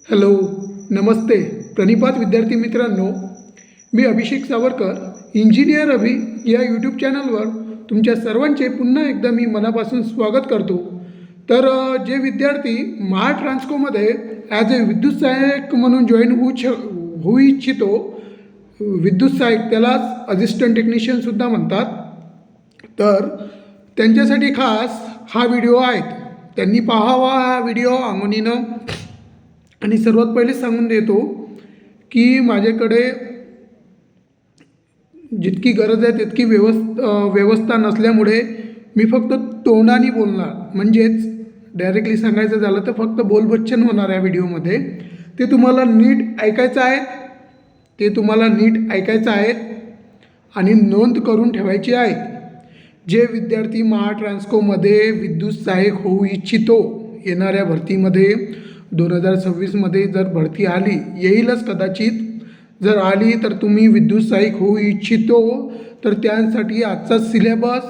Hello, नमस्ते प्रणिपात विद्यार्थी मित्रांनो. मी अभिषेक Savarkar, engineer अभि या यूट्यूब चॅनलवर तुमच्या सर्वांचे पुन्हा एकदा मी मनापासून स्वागत करतो. तर जे विद्यार्थी महाट्रान्सकोमध्ये ॲज अ विद्युत सहाय्यक म्हणून जॉईन होऊ इच्छितो, विद्युत सहाय्यक त्यालाच असिस्टंट टेक्निशियनसुद्धा म्हणतात, तर त्यांच्यासाठी खास हा व्हिडिओ आहे. त्यांनी पाहावा हा व्हिडिओ अंगणीनं. आणि सर्वात पहिले सांगून देतो की माझ्याकडे जितकी गरज आहे तितकी व्यवस्था नसल्यामुळे मी फक्त तोंडाने बोलणार, म्हणजेच डायरेक्टली सांगायचं झालं तर फक्त बोलबच्चन होणार आहे व्हिडिओमध्ये. ते तुम्हाला नीट ऐकायचं आहे, आणि नोंद करून ठेवायची आहे. जे विद्यार्थी महाट्रान्सकोमध्ये विद्युत सहाय्यक होऊ इच्छितो, येणाऱ्या भरतीमध्ये 2026मध्ये जर भरती आली, येईलच कदाचित, जर आली तर तुम्ही विद्युत सहाय्यक होऊ इच्छितो तर त्यासाठी आजचा सिलेबस,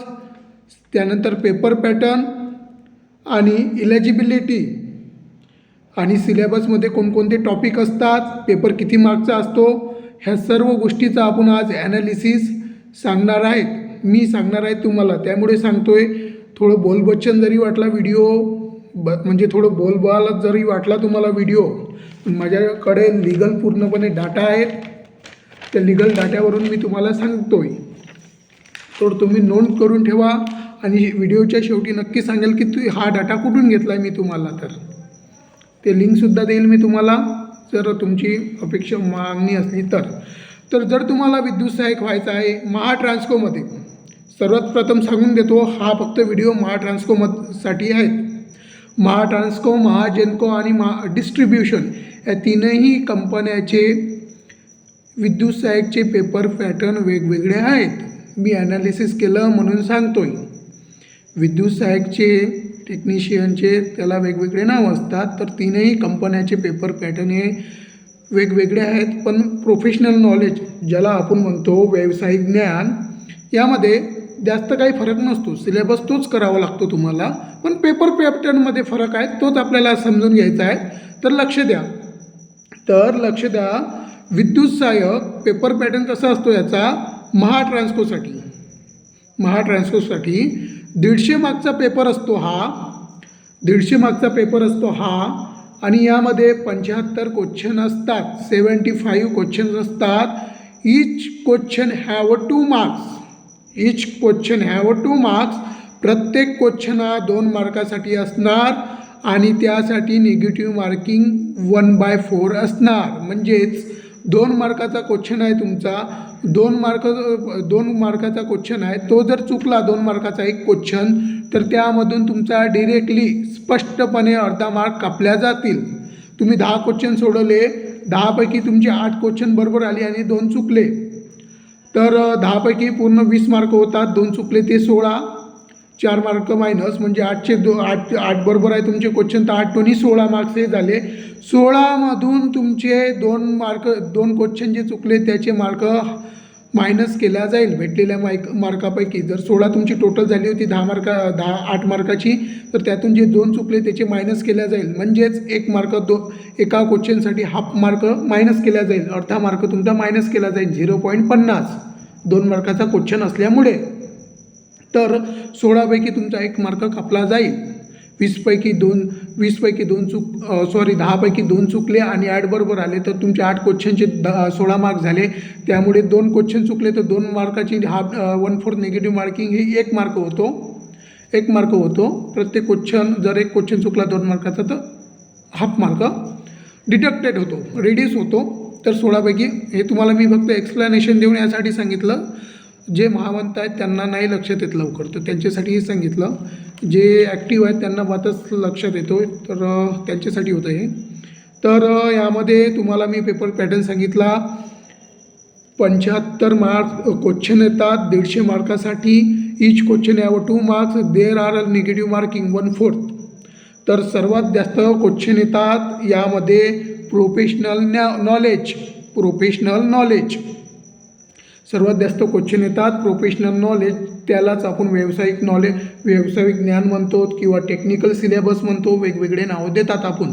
त्यानंतर पेपर पॅटर्न आणि इलिजिबिलिटी आणि सिलेबसमध्ये कोणकोणते टॉपिक असतात, पेपर किती मार्कचा असतो, ह्या सर्व गोष्टीचा आपण आज ॲनालिसिस सांगणार आहे तुम्हाला. त्यामुळे सांगतोय, थोडं बोलबच्चन जरी वाटला व्हिडिओ, म्हणजे थोडं बोलबाल जरी वाटला तुम्हाला व्हिडिओ, पण माझ्याकडे लिगल पूर्णपणे डाटा आहेत. त्या लिगल डाट्यावरून मी तुम्हाला सांगतोय, तर तुम्ही नोंद करून ठेवा. आणि व्हिडिओच्या शेवटी नक्की सांगेल की हा डाटा कुठून घेतला आहे मी तुम्हाला, तर ते लिंकसुद्धा देईल मी तुम्हाला, जर तुमची अपेक्षा मागणी असली तर जर तुम्हाला विद्युत सहाय्यक व्हायचं आहे महाट्रान्सकोमध्ये, सर्वात प्रथम सांगून देतो, हा फक्त व्हिडिओ महाट्रान्सकोसाठी आहे. महाट्रान्सको, महाजेनको आणि डिस्ट्रीब्युशन या तीनही कंपन्याचे विद्युत सहाय्यकचे पेपर पॅटर्न वेगवेगळे आहेत. मी ॲनालिसिस केलं म्हणून सांगतोय. विद्युत सहाय्यकचे, टेक्निशियनचे त्याला वेगवेगळे नाव असतात, तर तीनही कंपन्याचे पेपर पॅटर्न हे वेगवेगळे आहेत. पण प्रोफेशनल नॉलेज, ज्याला आपण म्हणतो व्यावसायिक ज्ञान, यामध्ये जास्त काही फरक नसतो. सिलेबस तोच करावा लागतो तुम्हाला, पण पेपर पॅटर्नमध्ये फरक आहे, तोच आपल्याला समजून घ्यायचा आहे. तर लक्ष द्या. विद्युत सहाय्यक पेपर पॅटर्न कसा असतो याचा, महाट्रान्सकोसाठी 150 मार्कचा पेपर असतो हा. आणि यामध्ये 75 क्वेश्चन असतात, 75 क्वेश्चन असतात. Each question have 2 marks. प्रत्येक क्वेश्चन हा 2 मार्कासाठी असणार आणि त्यासाठी निगेटिव्ह मार्किंग 1/4 असणार. म्हणजेच 2 मार्काचा क्वेश्चन आहे तुमचा, 2 मार्काचा क्वेश्चन आहे. तो जर चुकला, 2 मार्काचा एक क्वेश्चन, तर त्यामधून तुमचा डिरेक्टली स्पष्टपणे अर्धा मार्क कापल्या जातील. तुम्ही 10 क्वेश्चन सोडवले, 10पैकी तुमचे 8 क्वेश्चन बरोबर आले आणि 2 चुकले, तर 10पैकी पूर्ण 20 मार्क होतात. 2 चुकले ते 16, 4 मार्क मायनस, म्हणजे 8 बरोबर आहे तुमचे क्वेश्चन, तर 8 दोन्ही 16 मार्क्स हे झाले. 16मधून तुमचे 2 क्वेश्चन जे चुकले त्याचे मार्क मायनस केला जाईल भेटलेल्या मार्कापैकी. जर 16 तुमची टोटल झाली होती 8 मार्काची, तर त्यातून जे 2 चुकले त्याचे मायनस केल्या जाईल. म्हणजेच 1 मार्क एका क्वेश्चनसाठी हाफ मार्क मायनस केला जाईल, अर्धा मार्क तुमचा मायनस केला जाईल, 0.50, 2 मार्काचा क्वेश्चन असल्यामुळे. तर 16पैकी तुमचा 1 मार्क कापला जाईल. 10पैकी 2 चुकले आणि 8 बरोबर आले, तर तुमचे 8 क्वेश्चनचे 16 मार्क झाले. त्यामुळे 2 क्वेश्चन चुकले तर 2 मार्काची 1/4 निगेटिव्ह मार्किंग ही 1 मार्क होतो. प्रत्येक क्वेश्चन, जर 1 क्वेश्चन चुकला 2 मार्काचा, तर हाफ मार्क डिडक्टेड होतो, रिड्यूस होतो. तर 16पैकी हे तुम्हाला मी फक्त एक्सप्लेनेशन देऊन यासाठी सांगितलं. जे महामंत आहेत त्यांना नाही लक्षात येत लवकर, तर त्यांच्यासाठी हे सांगितलं. जे ॲक्टिव्ह आहेत त्यांना मात्रच लक्षात येतो, तर त्यांच्यासाठी होतं हे. तर यामध्ये तुम्हाला मी पेपर पॅटर्न सांगितला. 75 मार्क्स क्वेश्चन येतात 150 मार्कासाठी. Each question have 2 marks. There are negative marking 1/4. तर सर्वात जास्त क्वेश्चन येतात यामध्ये प्रोफेशनल नॉलेज. सर्वात जास्त क्वेश्चन येतात प्रोफेशनल नॉलेज, त्यालाच आपण व्यावसायिक ज्ञान म्हणतो किंवा टेक्निकल सिलेबस म्हणतो, वेगवेगळे नाव देतात आपण.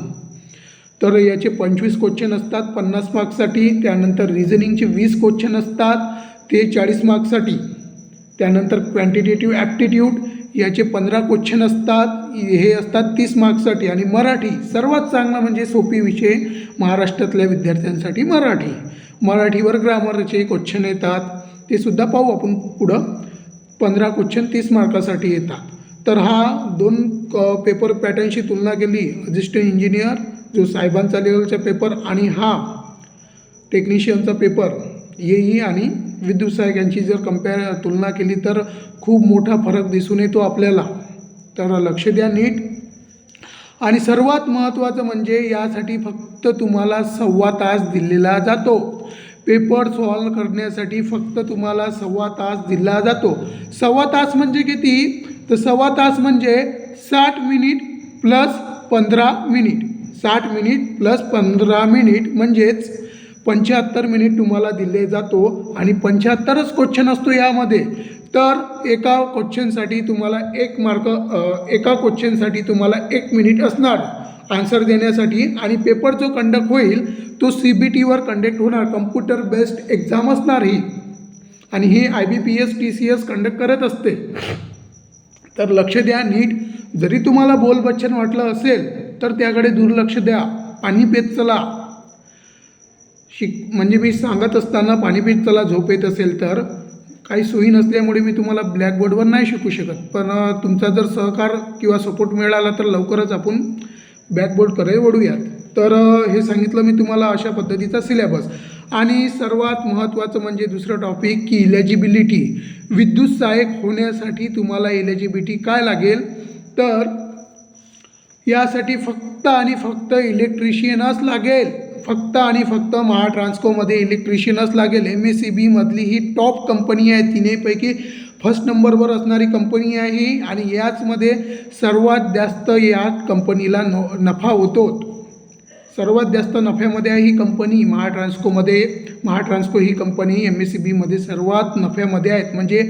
तर याचे 25 क्वेश्चन असतात 50 मार्क्ससाठी. त्यानंतर रिझनिंगचे 20 क्वेश्चन असतात ते 40 मार्क्ससाठी. त्यानंतर क्वांटिटेटिव्ह ॲप्टिट्यूड याचे 15 क्वेश्चन असतात, हे असतात 30 मार्क्ससाठी. आणि मराठी सर्वात चांगला म्हणजे सोपी विषय महाराष्ट्रातल्या विद्यार्थ्यांसाठी मराठीवर ग्रामरचे क्वेश्चन येतात, ते सुद्धा पाहू आपण पुढं. 15 क्वेश्चन 30 मार्कासाठी येतात. तर हा 2 पेपर पॅटर्नशी तुलना केली, असिस्टंट इंजिनियर जो साहेबांचा लेवलचा पेपर आणि हा टेक्निशियनचा पेपर येई आणि विद्युत सहाय्यक यांची जर तुलना केली तर खूप मोठा फरक दिसून येतो आपल्याला. तर लक्ष द्या नीट. आणि सर्वात महत्त्वाचं म्हणजे यासाठी फक्त तुम्हाला 1.25 तास दिलेला जातो. पेपर सॉल्व करण्यासाठी फक्त तुम्हाला 1.25 तास दिला जातो. 1.25 तास म्हणजे किती? तर 1.25 तास म्हणजे 60 minute plus 15 minute. 60 minute plus 15 minute म्हणजेच 75 मिनिट तुम्हाला दिले जातो. आणि 75च क्वेश्चन असतो यामध्ये. तर एका क्वेश्चनसाठी तुम्हाला 1 मार्क, एका क्वेश्चनसाठी तुम्हाला 1 मिनिट असणार आन्सर देण्यासाठी. आणि पेपर जो कंडक्ट होईल तो CBTवर कंडक्ट होणार, कम्प्युटर बेस्ड एक्झाम असणार ही. आणि ही IBPS TCS कंडक्ट करत असते. तर लक्ष द्या नीट. जरी तुम्हाला बोलबच्चन वाटलं असेल तर त्याकडे दुर्लक्ष द्या. पाणी पेत चला. म्हणजे मी सांगत असताना पाणी पेत चला झोप येत असेल तर काही सोयी नसल्यामुळे मी तुम्हाला ब्लॅकबोर्डवर नाही शिकू शकत. पण तुमचा जर सहकार किंवा सपोर्ट मिळाला तर लवकरच आपण बॅकबोर्डकडे वळूयात. तर हे सांगितलं मी तुम्हाला अशा पद्धतीचा सिलेबस. आणि सर्वात महत्त्वाचं म्हणजे दुसरं टॉपिक की इलेजिबिलिटी. विद्युत सहाय्यक होण्यासाठी तुम्हाला इलेजिबिलिटी काय लागेल? तर यासाठी फक्त आणि फक्त इलेक्ट्रिशियनच लागेल. फक्त आणि फक्त महाट्रान्सकोमध्ये इलेक्ट्रिशियनच लागेल. MSEBमधली ही टॉप कंपनी आहे, तिन्हीपैकी फर्स्ट नंबरवर असणारी कंपनी आहे ही. आणि याचमध्ये सर्वात जास्त या कंपनीला नफा होतो. सर्वात जास्त नफ्यामध्ये आहे ही कंपनी महाट्रान्सकोमध्ये. महाट्रान्सको ही कंपनी MSEBमध्ये सर्वात नफ्यामध्ये आहेत. म्हणजे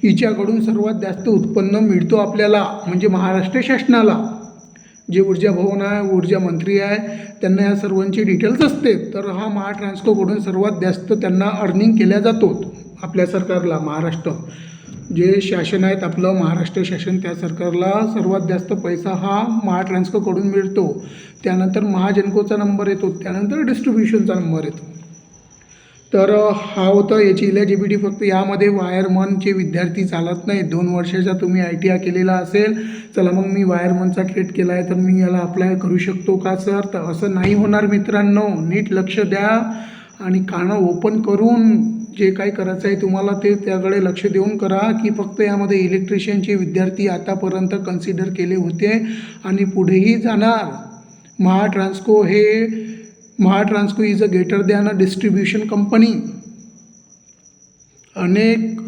हिच्याकडून सर्वात जास्त उत्पन्न मिळतो आपल्याला, म्हणजे महाराष्ट्र शासनाला. जे ऊर्जा भवन आहे, ऊर्जा मंत्री आहे, त्यांना या सर्वांची डिटेल्स असते. तर हा महाट्रान्सकोकडून सर्वात जास्त त्यांना अर्निंग केल्या जातो आपल्या सरकारला. महाराष्ट्र जे शासन आहेत आपलं महाराष्ट्र शासन, त्या सरकारला सर्वात जास्त पैसा हा महाट्रान्सकोकडून मिळतो. त्यानंतर महाजनकोचा नंबर येतो, त्यानंतर डिस्ट्रीब्युशनचा नंबर येतो. तर हा होता याची इलेजिबिलिटी. फक्त यामध्ये वायरमनचे विद्यार्थी चालत नाही. 2 वर्षाचा तुम्ही ITI केलेला असेल, चला मग मी वायरमनचा ट्रेड केला आहे तर मी याला अप्लाय करू शकतो का सर? तर असं नाही होणार मित्रांनो. नीट लक्ष द्या आणि कानं ओपन करून जे काही करायचं आहे तुम्हाला ते त्याकडे लक्ष देऊन करा. की फक्त यामध्ये इलेक्ट्रिशियनचे विद्यार्थी आतापर्यंत कन्सिडर केले होते आणि पुढेही जाणार. Mahatransco is a greater than a distribution company. अनेक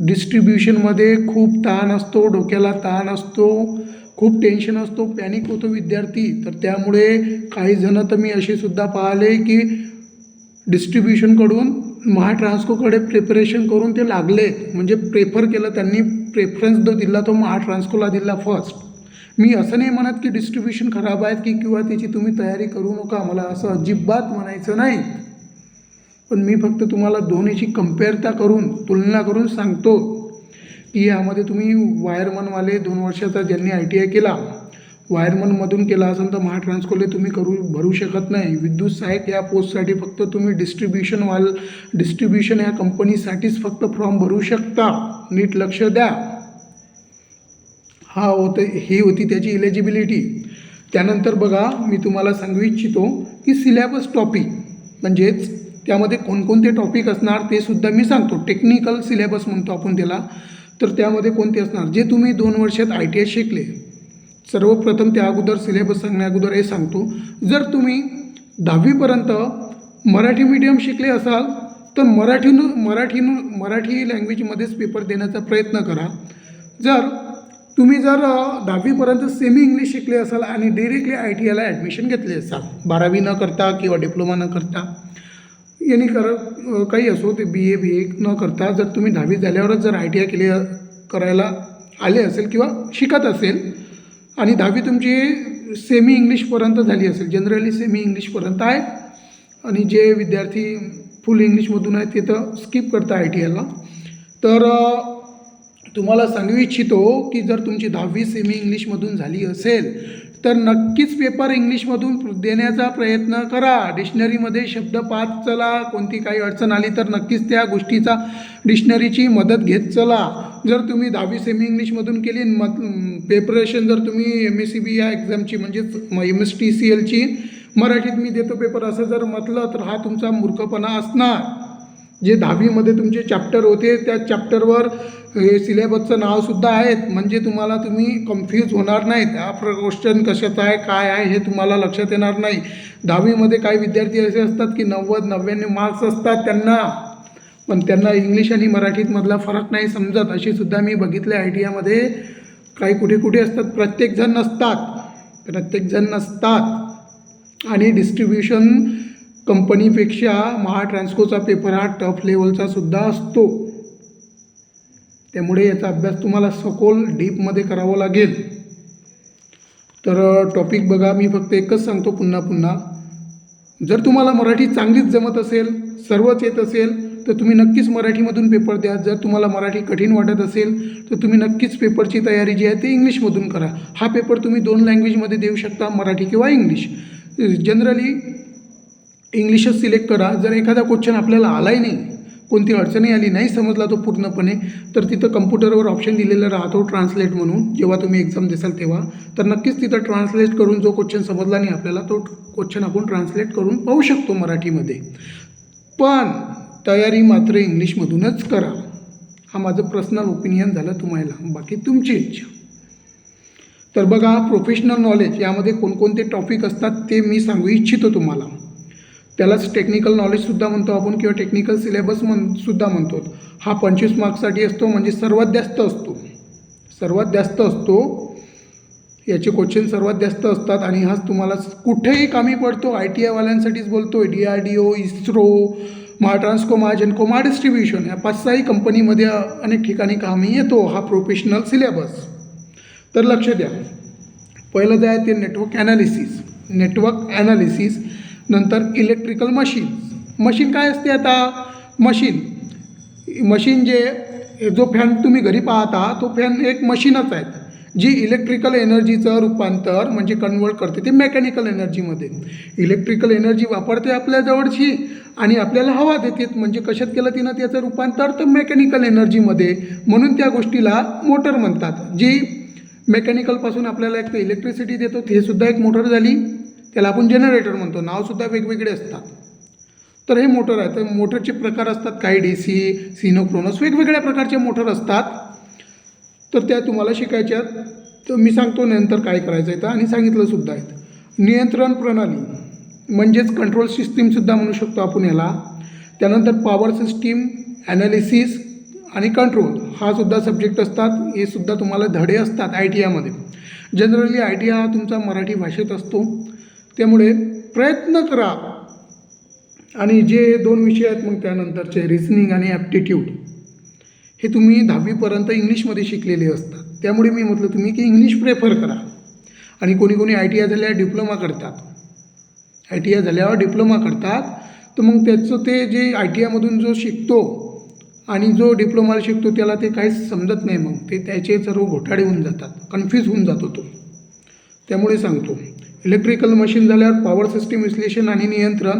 डिस्ट्रीब्युशनमध्ये खूप ताण असतो, डोक्याला ताण असतो, खूप टेन्शन असतो, पॅनिक होतो विद्यार्थी. तर त्यामुळे काही जण तर मी असे सुद्धा पाहिले की डिस्ट्रीब्युशनकडून महाट्रान्सकोकडे प्रिपरेशन करून ते लागले. म्हणजे प्रेफर केलं त्यांनी, प्रेफरन्स जो दिला तो महाट्रान्सकोला दिला फर्स्ट. मी असं नाही म्हणत की डिस्ट्रीब्युशन खराब आहेत की किंवा त्याची तुम्ही तयारी करू नका, मला असं अजिबात म्हणायचं नाही. पण मी फक्त तुम्हाला दोन्हीची कंपेअरता करून, तुलना करून सांगतो की यामध्ये तुम्ही वायरमनवाले 2 वर्षाचा ज्यांनी ITI केला, वायरमनमधून केला असेल तर महाट्रान्सकोले तुम्ही भरू शकत नाही. विद्युत सहाय्यक या पोस्टसाठी फक्त तुम्ही डिस्ट्रीब्युशन या कंपनीसाठीच फक्त फॉर्म भरू शकता. नीट लक्ष द्या. ही होती त्याची इलेजिबिलिटी. त्यानंतर बघा मी तुम्हाला सांगू इच्छितो की सिलेबस टॉपिक म्हणजेच त्यामध्ये कोणकोणते टॉपिक असणार ते सुद्धा मी सांगतो. टेक्निकल सिलेबस म्हणतो आपण त्याला. तर त्यामध्ये कोणते असणार जे तुम्ही 2 वर्षात ITI शिकले. सर्वप्रथम त्या अगोदर सिलेबस सांगण्या अगोदर हे सांगतो, जर तुम्ही 10वीपर्यंत मराठी मीडियम शिकले असाल तर मराठी लँग्वेजमध्येच पेपर देण्याचा प्रयत्न करा. तुम्ही जर 10वीपर्यंत सेमी इंग्लिश शिकले असाल आणि डिरेक्टली ITIला ॲडमिशन घेतले असाल 12वी न करता किंवा डिप्लोमा न करता, यांनी काही असो ते BA BA न करता जर तुम्ही 10वी झाल्यावरच जर ITI करायला आले असेल किंवा शिकत असेल आणि 10वी तुमची सेमी इंग्लिशपर्यंत झाली असेल, जनरली सेमी इंग्लिशपर्यंत आहे. आणि जे विद्यार्थी फुल इंग्लिशमधून आहेत ते तर स्किप करता ITIला. तर तुम्हाला सांगू इच्छितो की जर तुमची 10वी सेमी इंग्लिशमधून झाली असेल तर नक्कीच पेपर इंग्लिशमधून देण्याचा प्रयत्न करा. डिक्शनरीमध्ये शब्द पाहत चला, कोणती काही अडचण आली तर नक्कीच त्या गोष्टीचा डिक्शनरीची मदत घेत चला. जर तुम्ही 10वी सेमी इंग्लिशमधून केली प्रिपरेशन जर तुम्ही MSCB या एक्झामची म्हणजेच MSTCLची मराठीत मी देतो पेपर असं जर म्हटलं तर हा तुमचा मूर्खपणा असणार. जे 10वीमध्ये तुमचे चॅप्टर होते त्या चॅप्टरवर हे सिलेबसचं नावसुद्धा आहेत, म्हणजे तुम्ही कन्फ्यूज होणार नाहीत. हा क्वेश्चन कशाचा आहे काय आहे हे तुम्हाला लक्षात येणार नाही. 10वीमध्ये काही विद्यार्थी असे असतात की 90-99 मार्क्स असतात त्यांना, पण त्यांना इंग्लिश आणि मराठीतमधला फरक नाही समजत. अशी सुद्धा मी बघितले ITIमध्ये काही कुठे कुठे असतात. प्रत्येकजण नसतात. आणि डिस्ट्रीब्युशन कंपनीपेक्षा महाट्रान्सकोचा पेपर हा टफ लेवलचा सुद्धा असतो. त्यामुळे याचा अभ्यास तुम्हाला सखोल डीपमध्ये करावा लागेल. तर टॉपिक बघा, मी फक्त एकच सांगतो पुन्हा. जर तुम्हाला मराठी चांगलीच जमत असेल, सर्वच येत असेल तर तुम्ही नक्कीच मराठीमधून पेपर द्या. जर तुम्हाला मराठी कठीण वाटत असेल तर तुम्ही नक्कीच पेपरची तयारी जी आहे ती इंग्लिशमधून करा. हा पेपर तुम्ही 2 लँग्वेजमध्ये देऊ शकता, मराठी किंवा इंग्लिश. जनरली इंग्लिशच सिलेक्ट करा. जर एखादा क्वेश्चन आपल्याला आलाही नाही, कोणती अडचणी आली नाही समजला तो पूर्णपणे, तर तिथं कम्प्युटरवर ऑप्शन दिलेला राहतो ट्रान्सलेट म्हणून. जेव्हा तुम्ही एक्झाम देसाल तेव्हा तर नक्कीच तिथं ट्रान्सलेट करून जो क्वेश्चन समजला नाही आपल्याला तो क्वेश्चन आपण ट्रान्सलेट करून पाहू शकतो मराठीमध्ये. पण तयारी मात्र इंग्लिशमधूनच करा. हा माझं पर्सनल ओपिनियन झालं तुम्हाला, बाकी तुमची इच्छा. तर बघा, प्रोफेशनल नॉलेज यामध्ये कोणकोणते टॉपिक असतात ते मी सांगू इच्छितो तुम्हाला. त्यालाच टेक्निकल नॉलेजसुद्धा म्हणतो आपण किंवा टेक्निकल सिलेबस सुद्धा म्हणतो. हा 25 मार्क्ससाठी असतो, म्हणजे सर्वात जास्त असतो. याचे क्वेश्चन सर्वात जास्त असतात आणि हाच तुम्हाला कुठेही कामी पडतो. ITIवाल्यांसाठीच बोलतो. DRDO, इस्रो, महाट्रान्सको, महाजनको, महाडिस्ट्रीब्युशन या 5-6 कंपनीमध्ये अनेक ठिकाणी कामी येतो हा प्रोफेशनल सिलेबस. तर लक्ष द्या. पहिलं जे आहे ते नेटवर्क ॲनालिसिस. नंतर इलेक्ट्रिकल मशीन काय असते आता? मशीन जो फॅन तुम्ही घरी पाहता तो फॅन एक मशीनच आहे जी इलेक्ट्रिकल एनर्जीचं रूपांतर म्हणजे कन्वर्ट करते ते मेकॅनिकल एनर्जीमध्ये. इलेक्ट्रिकल एनर्जी वापरते आपल्या जवळची आणि आपल्याला हवा देते, म्हणजे कशात केलं तिनं त्याचं रूपांतर तर मेकॅनिकल एनर्जीमध्ये. म्हणून त्या गोष्टीला मोटर म्हणतात. जी मेकॅनिकलपासून आपल्याला एक इलेक्ट्रिसिटी देतो, हे सुद्धा एक मोटर झाली. त्याला आपण जनरेटर म्हणतो. नावसुद्धा वेगवेगळे असतात. तर हे मोटर आहे. तर मोटरचे प्रकार असतात, काही DC, सिनोक्रोनस, वेगवेगळ्या प्रकारचे मोटर असतात. तर त्या तुम्हाला शिकायच्यात. तर मी सांगतो नंतर काय करायचं आहे आणि सांगितलंसुद्धा आहे. नियंत्रण प्रणाली म्हणजेच कंट्रोल सिस्टीमसुद्धा म्हणू शकतो आपण याला. त्यानंतर पॉवर सिस्टीम ॲनालिसिस आणि कंट्रोल हा सुद्धा सब्जेक्ट असतात. हे सुद्धा तुम्हाला धडे असतात ITIमध्ये. जनरली ITI हा तुमचा मराठी भाषेत असतो. त्यामुळे प्रयत्न करा. आणि जे 2 विषय आहेत मग त्यानंतरचे रिझनिंग आणि ॲप्टिट्यूड हे तुम्ही 10वीपर्यंत इंग्लिशमध्ये शिकलेले असतात. त्यामुळे मी म्हटलं तुम्ही की इंग्लिश प्रेफर करा. आणि कोणी ITI झाल्यावर डिप्लोमा करतात. तर मग त्याचं ते जे ITIमधून जो शिकतो आणि जो डिप्लोमाला शिकतो त्याला ते काहीच समजत नाही. मग ते त्याचे सर्व घोटाळे होऊन जातात, कन्फ्यूज होऊन जातो तो. त्यामुळे सांगतो इलेक्ट्रिकल मशीन झाल्यावर पॉवर सिस्टीम विश्लेषण आणि नियंत्रण,